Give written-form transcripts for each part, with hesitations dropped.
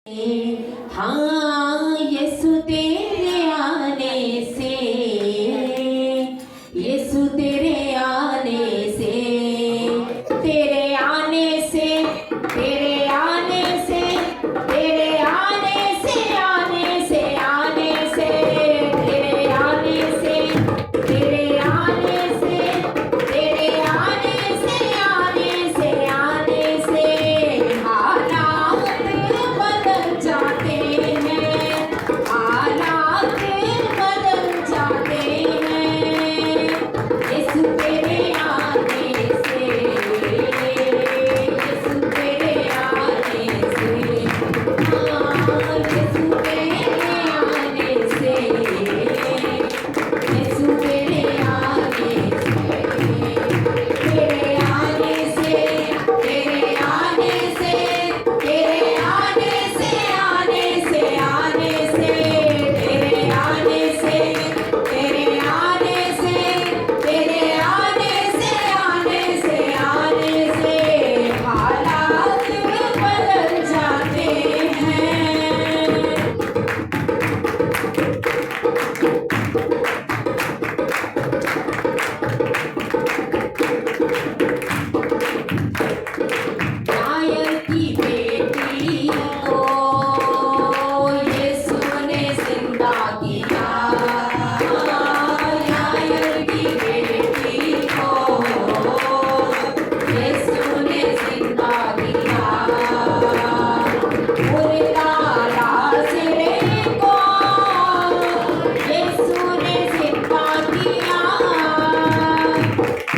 हाँ यीशु तेरे आने से, यीशु तेरे आने से, तेरे आने से, तेरे आने से, तेरे आने से, आने से, आने से, तेरे आने से, तेरे आने से, तेरे आने से, आने से, आने से हालात बदल जाते हैं, हालात बदल जाते हैं यीशु तेरे आने से, यीशु तेरे आने से, हाँ यीशु तेरे आने से, यीशु तेरे आने से, तेरे आने से, तेरे आने से, तेरे आने से, आने से, आने से, तेरे आने से, तेरे आने से, तेरे आने से, आने से, आने से हालात बदल जाते हैं। नायर की बेटी को यीशु ने जिंदा किया, नायर की बेटी को यीशु ने जिंदा किया, मुर्दा लाज़र को यीशु ने जिंदा किया,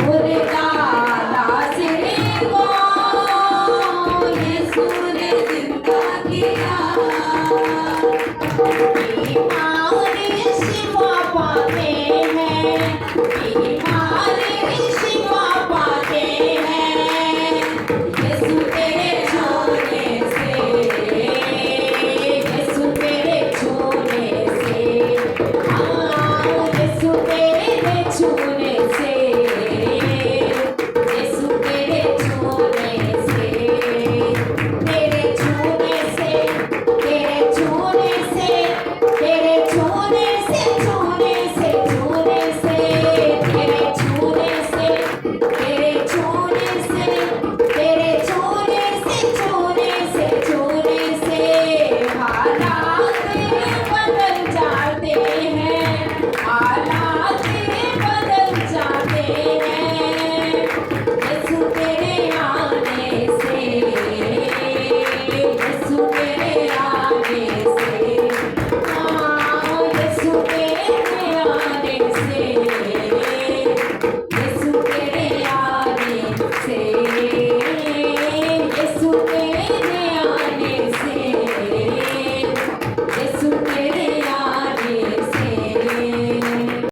मुर्दा लाज़र को यीशु ने जिंदा किया, ईमान